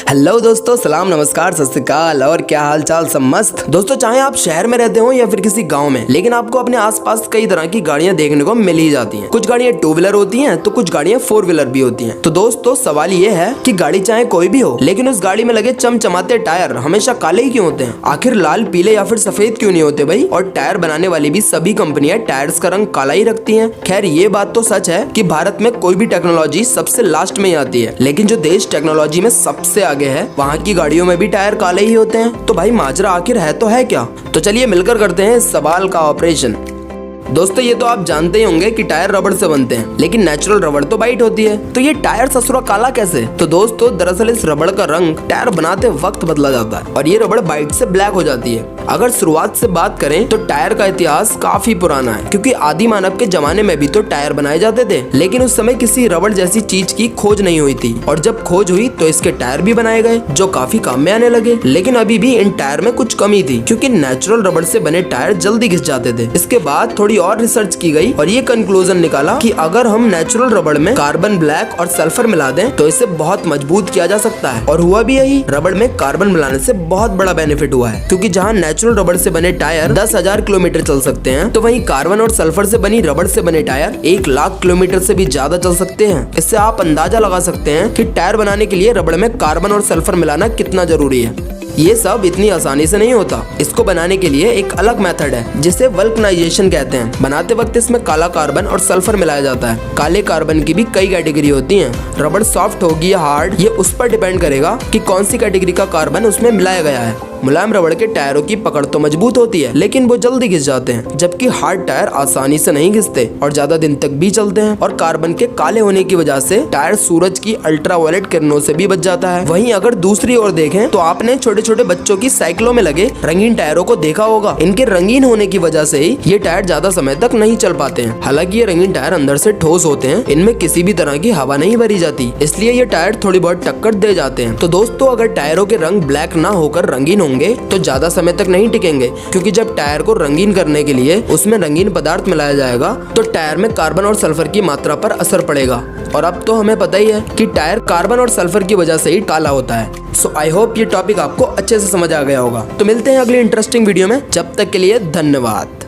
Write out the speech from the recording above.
Hello दोस्तों, सलाम नमस्कार सत श्री अकाल। और क्या हाल चाल, सब मस्त। दोस्तों, चाहे आप शहर में रहते हो या फिर किसी गांव में, लेकिन आपको अपने आसपास कई तरह की गाड़ियां देखने को मिल ही जाती हैं। कुछ गाड़ियां टू व्हीलर होती हैं तो कुछ गाड़ियां फोर व्हीलर भी होती हैं। तो दोस्तों, सवाल ये है कि गाड़ी चाहे कोई भी हो, लेकिन उस गाड़ी में लगे चमचमाते टायर हमेशा काले ही क्यों होते हैं? आखिर लाल, पीले या फिर सफेद क्यों नहीं होते भाई? और टायर बनाने वाली भी सभी कंपनियां टायर्स का रंग काला ही रखती हैं। खैर, ये बात तो सच है कि भारत में कोई भी टेक्नोलॉजी सबसे लास्ट में ही आती है, लेकिन जो देश टेक्नोलॉजी में सबसे आगे है, वहाँ की गाड़ियों में भी टायर काले ही होते हैं। तो भाई, माजरा आखिर है तो है क्या? तो चलिए मिलकर करते हैं इस सवाल का ऑपरेशन। दोस्तों, ये तो आप जानते ही होंगे कि टायर रबड़ से बनते हैं, लेकिन नेचुरल रबड़ तो वाइट होती है। तो ये टायर ससुरा काला कैसे? तो दोस्तों, दरअसल इस रबड़ का रंग टायर बनाते वक्त बदला जाता है और ये रबड़ वाइट से ब्लैक हो जाती है। अगर शुरुआत से बात करें तो टायर का इतिहास काफी पुराना है, क्योंकि आदि मानव के जमाने में भी तो टायर बनाए जाते थे, लेकिन उस समय किसी रबड़ जैसी चीज की खोज नहीं हुई थी। और जब खोज हुई तो इसके टायर भी बनाए गए, जो काफी काम में आने लगे। लेकिन अभी भी इन टायर में कुछ कमी थी, क्योंकि नेचुरल रबड़ से बने टायर जल्दी घिस जाते थे। इसके बाद थोड़ी और रिसर्च की गई और ये कंक्लूजन निकाला कि अगर हम नेचुरल रबड़ में कार्बन ब्लैक और सल्फर मिला दें तो इसे बहुत मजबूत किया जा सकता है। और हुआ भी यही। रबड़ में कार्बन मिलाने से बहुत बड़ा बेनिफिट हुआ है, क्योंकि जहाँ नेचुरल रबड़ से बने टायर 10,000 किलोमीटर चल सकते हैं, तो वहीं कार्बन और सल्फर से बनी रबड़ से बने टायर 1,00,000 किलोमीटर से भी ज्यादा चल सकते हैं। इससे आप अंदाजा लगा सकते हैं कि टायर बनाने के लिए रबड़ में कार्बन और सल्फर मिलाना कितना जरूरी है। ये सब इतनी आसानी से नहीं होता। इसको बनाने के लिए एक अलग मेथड है, जिसे वल्कनाइजेशन कहते हैं। बनाते वक्त इसमें काला कार्बन और सल्फर मिलाया जाता है। काले कार्बन की भी कई कैटेगरी होती हैं। रबड़ सॉफ्ट होगी या हार्ड, ये उस पर डिपेंड करेगा कि कौन सी कैटेगरी का कार्बन उसमें मिलाया गया है। मुलायम रबड़ के टायरों की पकड़ तो मजबूत होती है, लेकिन वो जल्दी घिस जाते हैं, जबकि हार्ड टायर आसानी से नहीं घिसते और ज्यादा दिन तक भी चलते हैं। और कार्बन के काले होने की वजह से टायर सूरज की अल्ट्रावायलेट किरणों से भी बच जाता है। वहीं अगर दूसरी ओर देखें तो आपने छोटे छोटे बच्चों की साइकिलों में लगे रंगीन टायरों को देखा होगा। इनके रंगीन होने की वजह से ही ये टायर ज्यादा समय तक नहीं चल पाते हैं। हालांकि ये रंगीन टायर अंदर से ठोस होते हैं, इनमें किसी भी तरह की हवा नहीं भरी जाती, इसलिए ये टायर थोड़ी बहुत टक्कर दे जाते हैं। तो दोस्तों, अगर टायरों के रंग ब्लैक ना होकर रंगीन होंगे तो ज्यादा समय तक नहीं टिकेंगे, क्योंकि जब टायर को रंगीन करने के लिए उसमें रंगीन पदार्थ मिलाया जाएगा तो टायर में कार्बन और सल्फर की मात्रा पर असर पड़ेगा। और अब तो हमें पता ही है कि टायर कार्बन और सल्फर की वजह से ही काला होता है। सो आई होप ये टॉपिक आपको अच्छे से समझ आ गया होगा। तो मिलते हैं अगली इंटरेस्टिंग वीडियो में। जब तक के लिए धन्यवाद।